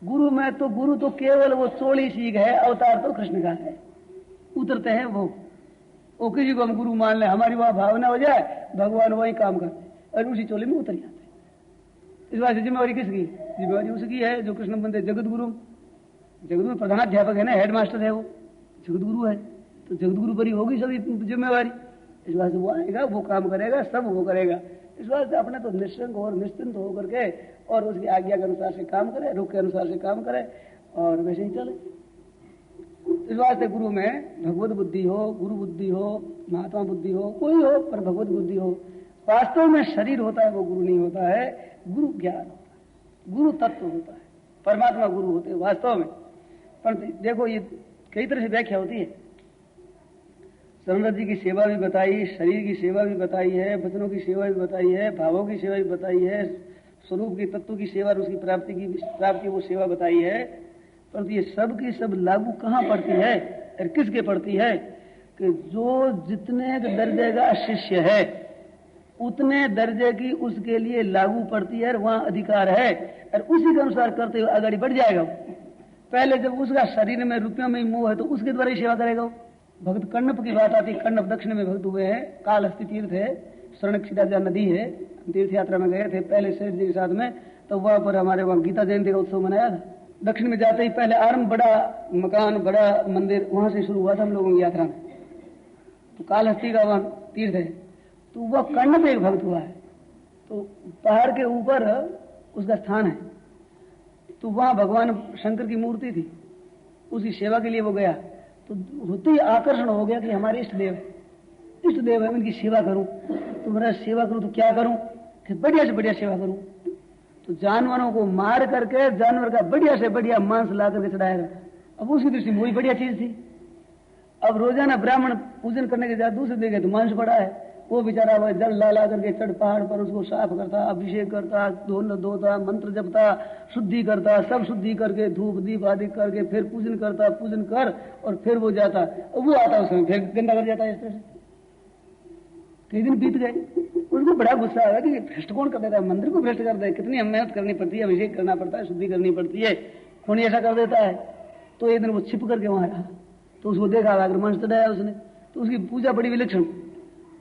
गुरु में तो गुरु तो केवल वो चोली सीख है, अवतार तो कृष्ण का है। उतरते हैं वो किसी को हम गुरु मान ले, हमारी वहां भावना हो जाए, भगवान वही काम करते और उसी चोली में उतर जाते। इस बात से जिम्मेवारी किसकी? जिम्मेवारी उसकी है जो कृष्ण बंदे जगत गुरु। जगत गुरु प्रधानाध्यापक है ना, हेडमास्टर है, वो जगत गुरु है, तो जगत गुरु पर ही होगी सभी जिम्मेवारी। इस बात से वो आएगा, वो काम करेगा, सब वो करेगा। इस बात से अपने तो निश्चिंत और निश्चिंत होकर के और उसकी आज्ञा के अनुसार से काम करे, रुख के अनुसार से काम करे और वैसे ही चले। इस बात से गुरु में भगवत बुद्धि हो, गुरु बुद्धि हो, महात्मा बुद्धि हो, कोई हो, पर भगवत बुद्धि हो। वास्तव में शरीर होता है वो गुरु नहीं होता है, गुरु ज्ञान होता है, गुरु तत्व होता है, परमात्मा गुरु होते हैं वास्तव में। पर देखो ये कई तरह से व्याख्या होती है। सरनाथ जी की सेवा भी बताई, शरीर की सेवा भी बताई है, वचनों की सेवा भी बताई है, भावों की सेवा भी बताई है, स्वरूप की तत्व की सेवा और उसकी प्राप्ति वो सेवा बताई है। परंतु ये सब की सब लागू कहाँ पड़ती है और किसके पड़ती है? कि जो जितने दर्जे का शिष्य है उतने दर्जे की उसके लिए लागू पड़ती है, वहां अधिकार है और उसी के अनुसार करते हुए आगे बढ़ जाएगा। पहले जब उसका शरीर में रुपयों में मोह है तो उसके द्वारा ही सेवा करेगा। भक्त कण्णप की बात आती, कण्णप दक्षिण में भक्त हुए हैं, कालहस्ती तीर्थ है, स्वर्णक्षिरा नदी है, तीर्थ यात्रा में गए थे पहले शेष जी के साथ में, तो वहां पर हमारे वहां गीता जयंती का उत्सव मनाया था। दक्षिण में जाते ही पहले आरंभ बड़ा मकान, बड़ा मंदिर, वहां से शुरू हुआ था हम लोगों की यात्रा में। तो कालहस्ती का वहां तीर्थ है, तो वह कण्णप एक भक्त हुआ है, तो पहाड़ के ऊपर उसका स्थान है। तो वहां भगवान शंकर की मूर्ति थी, उसकी सेवा के लिए वो गया, तो होते ही आकर्षण हो गया कि हमारे इष्ट देव है, इनकी सेवा करूं। तो मेरा सेवा करूं तो क्या करूं कि बढ़िया से बढ़िया सेवा करूं। तो जानवरों को मार करके जानवर का बढ़िया से बढ़िया मांस ला करके चढ़ाएगा। अब उसकी दृष्टि में वही बढ़िया चीज थी। अब रोजाना ब्राह्मण पूजन करने के बाद दूसरे देखे तो मांस पड़ा है, वो बेचारा वह जल ला करके चढ़ पहाड़ पर उसको साफ करता, अभिषेक करता, धोता, मंत्र जपता, शुद्धि करता, सब शुद्धि करके धूप दीप आदि करके फिर पूजन करता, पूजन कर और फिर वो जाता, और वो आता उसमें फिर गंदा कर जाता है। इस तरह से कई दिन बीत गए, उसको बड़ा गुस्सा आया कि भ्रष्ट कौन कर देता है, मंदिर को भ्रष्ट कर दे, कितनी मेहनत करनी पड़ती है, अभिषेक करना पड़ता है, शुद्धि करनी पड़ती है, कौन ऐसा कर देता है। तो एक दिन वो छिप करके वहां रहा, तो उसको देखा, अगर मंच चढ़ाया उसने, तो उसकी पूजा बड़ी विलक्षण।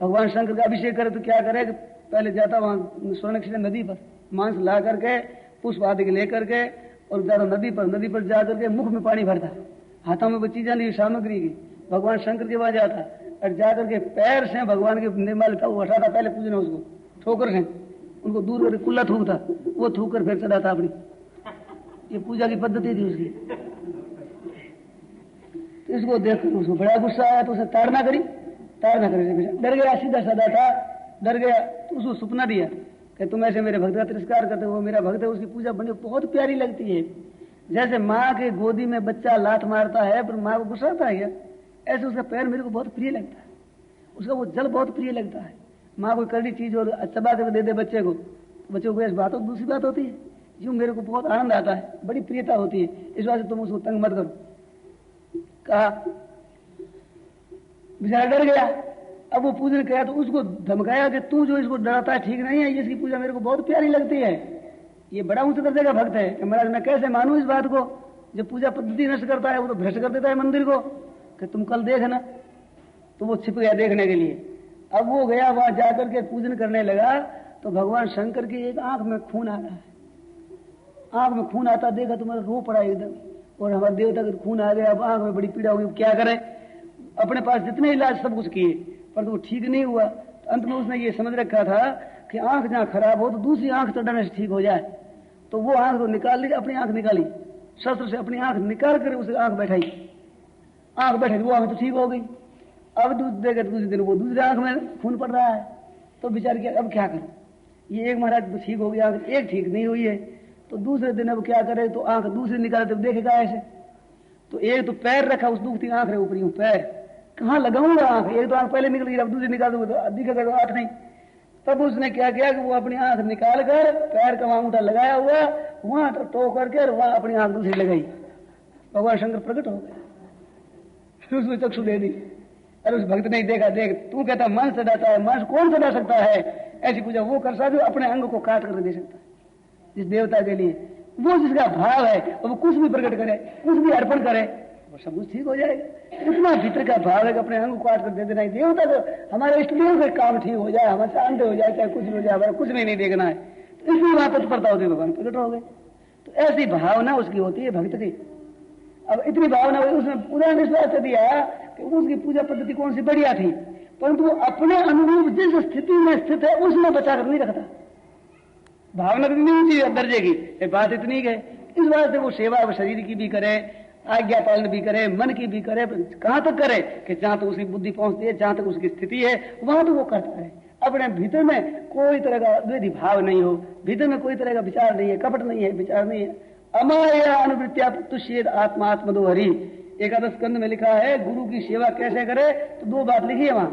भगवान शंकर का अभिषेक करे तो क्या करे, पहले जाता वहां स्वर्णक्षिरा नदी पर, मांस ला करके पुष्प आदि लेकर के और जाता नदी पर जा करके मुख में पानी भरता, हाथों में वो चीजें नहीं सामग्री की, भगवान शंकर के वहां जाता और जाकर के पैर से भगवान के निर्मल था वो हटाता, पहले पूजना उसको ठोकर से उनको दूर करके कुल्ला थूकता, वो थूक कर फिर चढ़ाता अपनी। ये पूजा की पद्धति थी उसकी। तो इसको देखकर उसको बड़ा गुस्सा आया, तो उसने ताड़ना करी, डर गया, सीधा साधा था, डर गया। तो उसको सपना दिया कि तुम ऐसे मेरे भक्त का तिरस्कार करते हो, मेरा भक्त है, उसकी पूजा बड़ी बहुत प्यारी लगती है। जैसे माँ के गोदी में बच्चा लात मारता है पर माँ को गुस्सा आता है, ऐसे उसका पैर मेरे को बहुत प्रिय लगता है, उसका वो जल बहुत प्रिय लगता है। माँ कोई कड़ी चीज और चबा कर दे दे बच्चे को, बच्चों को ऐसी बात हो, दूसरी बात होती है, यूं मेरे को बहुत आनंद आता है, बड़ी प्रियता होती है। इस बात से तुम उसको तंग मत करो। कहा, बेचारा डर गया। अब वो पूजन किया तो उसको धमकाया कि तू जो इसको डराता है ठीक नहीं है, इसकी पूजा मेरे को बहुत प्यारी लगती है, ये बड़ा ऊंचे दर्जे का भक्त है कि महाराज मैं कैसे मानूं इस बात को, जब पूजा पद्धति नष्ट करता है वो तो भ्रष्ट कर देता है मंदिर को, कि तुम कल देखना। तो वो छिप गया देखने के लिए। अब वो गया वहां जाकर के पूजन करने लगा, तो भगवान शंकर की एक आंख में खून आ रहा है, आंख में खून आता देखा तो मेरा रो पड़ा एकदम, और हमारे देवता का खून आ गया। अब आंख में बड़ी पीड़ा हुई, क्या करे, अपने पास जितने इलाज सब कुछ किए पर तो वो ठीक नहीं हुआ। तो अंत में उसने ये समझ रखा था कि आंख जहां खराब हो तो दूसरी आंख चढ़ाने से ठीक हो जाए। तो वो आंख को निकाल ली, अपनी आंख निकाली, शस्त्र से अपनी आंख निकाल कर उसे आंख बैठाई, वो आंख तो ठीक हो गई। अब देखे दूसरे दिन वो दूसरी आंख में खून पड़ रहा है, तो बेचारे क्या, अब क्या करें, ये एक महाराज तो ठीक हो गई आंख, एक ठीक नहीं हुई है, तो दूसरे दिन अब क्या करे, तो आंख दूसरी निकाले तो देखेगा ऐसे। तो एक तो पैर रखा उस दुखती आंख रहे ऊपरी, पैर कहाँ लगाऊंगा आंख, एक तो आंख पहले निकल गई, अब दूसरी निकाल दूंगा तो दिखेगा तो आंख नहीं। तब उसने क्या किया कि वो अपनी आंख निकाल कर पैर का अंगूठा लगाया हुआ वहां टो करके वहां अपनी आंख दूसरी लगाई, भगवान शंकर प्रकट हो गए, फिर उसको चक्षु दे दी। अरे उस भक्त ने देखा, देख तू कहता मांस चढ़ाता है, मांस कौन चढ़ा सकता है, ऐसी पूजा वो कर सकता जो अपने अंग को काट कर दे सकता है जिस देवता के लिए। वो जिसका भाव है वो कुछ भी प्रकट करे, कुछ भी अर्पण करे, वो सब कुछ ठीक हो जाएगा। इतना भीतर का भाव है कि अपने अंग काट कर दे देना ही देवता को हमारे स्टूडियो से काम ठीक हो जाए, हमारे शांत हो जाए, चाहे कुछ भी हो जाए, हमारा कुछ नहीं देखना है, तो इसलिए वहां तत्परता होती है, भगवान प्रकट हो गए। तो ऐसी भावना उसकी होती है भक्त की। अब इतनी भावना उसने पूरा विश्वास दिया कि उसकी पूजा पद्धति कौन सी बढ़िया थी, परंतु वो अपने अनुरूप जिस स्थिति में स्थित है उसमें बचा कर नहीं रखता। भावना इतनी ऊंची दर्जे की, बात इतनी है, इस बात से वो सेवा शरीर की भी करे, आज्ञा पालन भी करे, मन की भी करे, कहां तक करे कि जहां तक उसकी बुद्धि पहुंचती है, जहां तक उसकी स्थिति है वहां तो वो करता है। अपने भीतर में कोई तरह का द्वैधी भाव नहीं हो, भीतर में कोई तरह का विचार नहीं है, कपट नहीं है, विचार नहीं है। अमाया अनुवृत्तिया तुष्येद आत्मा आत्मदो हरि, एकादश स्कंद में लिखा है गुरु की सेवा कैसे करे, तो दो बात लिखी है वहां,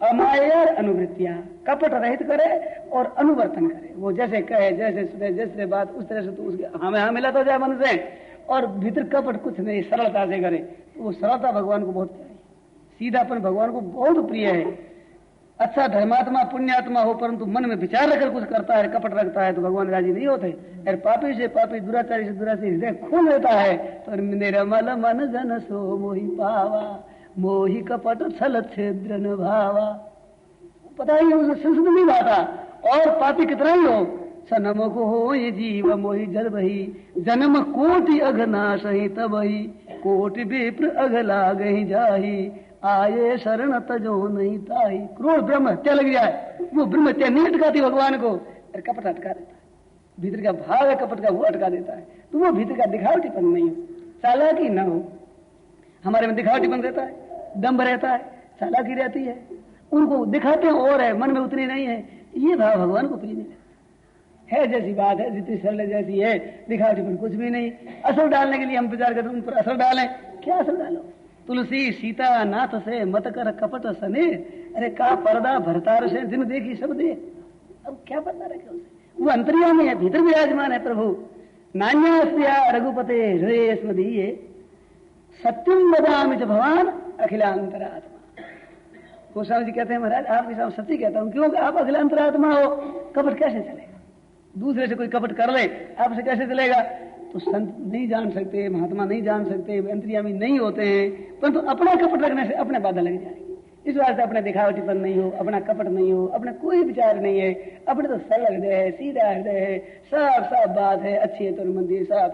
अमाया अनुवृत्तिया, कपट रहित करे और अनुवर्तन करे। वो जैसे कहे, जैसे सुने, जैसे बात उस तरह से तो उसके हमें मिला तो जाए मन से, और भीतर कपट कुछ नहीं, सरलता से करे, तो वो सरलता भगवान को बहुत प्यारी, सीधापन भगवान को बहुत प्रिय है। अच्छा धर्मात्मा पुण्यात्मा हो परंतु मन में विचार रखकर कुछ करता है, कपट रखता है, तो भगवान राजी नहीं होते। और पापी से पापी, दुराचारी से दुराचारी हृदय खोल देता है तो निर्मल मन जन सो मोहि पावा, मोहि कपट छल छिद्र न भावा। पता ही उसे संस्कृत नहीं भाता, और पापी कितना ही हो, सनम को हो ये जीव मोहि जल बही, जन्म कोटि अघनाश ही तबही, कोटि विप्र अघला गही जाही, आये शरण तजो नहीं ताही। क्रोध ब्रह्म हत्या लग जाए, वो ब्रह्म हत्या नहीं अटकाती भगवान को, और कपट अटका देता है। भीतर का भाव है कपट का, वो अटका देता है। तो वो भीतर का दिखावटीपन नहीं हो, चालाकी ना हो। हमारे में दिखावटीपन रहता है, दम्भ रहता है, चालाकी रहती है, उनको दिखाते हैं और है, मन में उतनी नहीं है। ये भाव भगवान को प्रिय नहीं है। जैसी बात है, जितनी सरल जैसी है, दिखावटीपन कुछ भी नहीं। असर डालने के लिए हम विचार करते हैं, उन पर असर डालें, क्या असर डालो? तुलसी सीता नाथ से मत कर कपट सने, अरे का पर्दा भरतार से दिन देखी सब दे। अब क्या पर्दा रखे उसे, वो अंतर्यामी है, भीतर विराजमान है प्रभु। नान्यास्या रघुपते हृदय स्मदीये, सत्यम वदामि च भगवान अखिलांतरात्मा। गोस्वामी जी कहते हैं महाराज आपके साथ सत्य कहता हूं, क्योंकि आप अखिलांतरात्मा हो, कपट कैसे चलेगा? दूसरे से कोई कपट कर ले, आपसे कैसे चलेगा? तो संत नहीं जान सकते, महात्मा नहीं जान सकते, अंतर्यामी नहीं होते हैं, परंतु अपना कपट रखने से अपने बाधा लग जाएगी। इस वास्ते अपने दिखावटीपन नहीं हो, अपना कपट नहीं हो, अपना कोई विचार नहीं है, अपने तो सरल हृदय है, सीधा हृदय है, साफ साफ बात है, अच्छी है तो मंदिर साफ।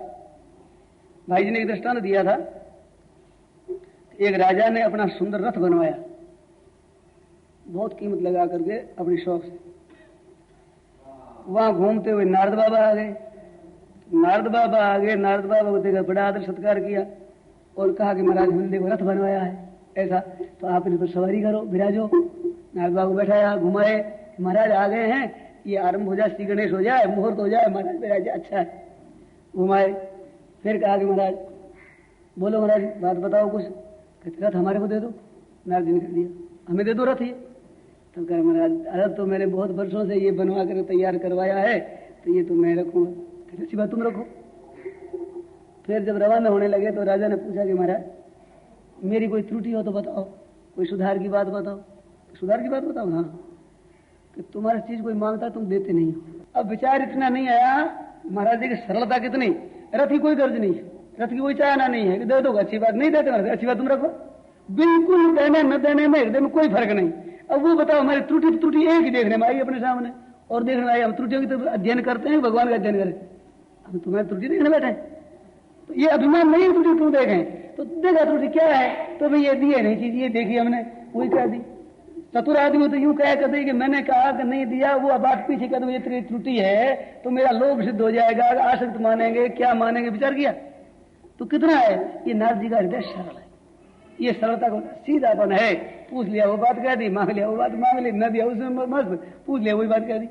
भाई जी ने एक दृष्टांत दिया था, एक राजा ने अपना सुंदर रथ बनवाया, बहुत कीमत लगा करके अपनी शौक से। वहां घूमते हुए नारद बाबा आ गए। नारद बाबा आगे, नारद बाबा को देखा, बड़ा आदर सत्कार किया और कहा कि महाराज हमने देखो रथ बनवाया है ऐसा, तो आप इन पर सवारी करो, विराजो। नारद बाबा को बैठाया, घुमाए, महाराज आ गए हैं, ये आरंभ हो जाए, श्री गणेश हो जाए, मुहूर्त हो जाए, महाराज विराज, अच्छा है। घुमाए, फिर कहा कि महाराज बोलो महाराज बात बताओ कुछ। कहते रथ हमारे को दे दो। नारद जी ने कह दिया हमें दे दो रथ ये। तो कहा महाराज रथ तो मैंने बहुत वर्षों से ये बनवा कर तैयार करवाया है, तो ये तो मैं रखूंगा। अच्छी बात तुम रखो। फिर जब रवाना होने लगे तो राजा ने पूछा कि महाराज मेरी कोई त्रुटि हो तो बताओ, कोई सुधार की बात बताओ। सुधार की बात बताओ? हाँ। कि तुम्हारी चीज कोई मांगता तुम देते नहीं हो। अब विचार इतना नहीं आया महाराज जी की सरलता कितनी, रथ की कोई गर्ज नहीं है, रथ की कोई चाहना नहीं है कि दे दो, अच्छी बात नहीं देते महाराज, अच्छी बात तुम रखो। बिल्कुल देने न देने में हृदय में कोई फर्क नहीं। अब वो बताओ हमारी त्रुटि एक ही देखने में आई अपने सामने, और देखने में आई। हम त्रुटियों की तो अध्ययन करते हैं, भगवान का अध्ययन करें, हम तुम्हारी त्रुटि देखने बैठे। तो ये अभिमान नहीं है त्रुटि तुम देखें, तो देखा त्रुटि क्या है, तो भाई ये दी है नहीं चीज, ये देखी हमने, वही कह दी। चतुर आदमी तो यूं कह करते कि मैंने कहा कि नहीं दिया, वो बात पीछे कर दो, ये तेरी त्रुटि है तो मेरा लोभ सिद्ध हो जाएगा, आसक्त मानेंगे, क्या मानेंगे, विचार किया तो कितना है। ये नारद जी का हृदय सरल है, ये सरलता को सीधापन है। पूछ लिया वो बात कह दी, मांग लिया वो बात मांग ली, न दिया उसमें मस्त, पूछ लिया वही बात कह दी।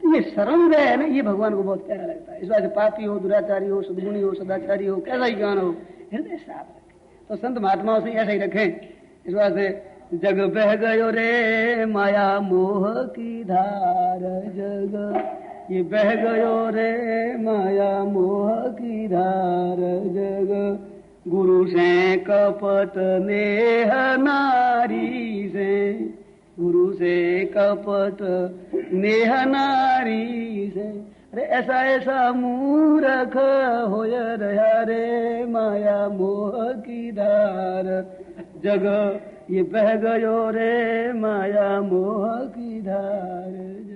ये सरल हृदय है ना, ये भगवान को बहुत प्यारा लगता है। इस बात से पापी हो, दुराचारी हो, सद्गुणी हो, सदाचारी हो, कैसा ही ज्ञान हो, हृदय साफ रखें। तो संत महात्माओं से ऐसा ही रखें। इस बात से जग बह गयो रे माया मोह की धार, जग ये बह गयो रे माया मोह की धार, जग गुरु से कपट नेह नारी से, गुरु से कपट नेह नारी से। अरे ऐसा ऐसा मूरख होय रहा रे माया मोह की धार, जग ये बह गयो रे माया मोह की धार।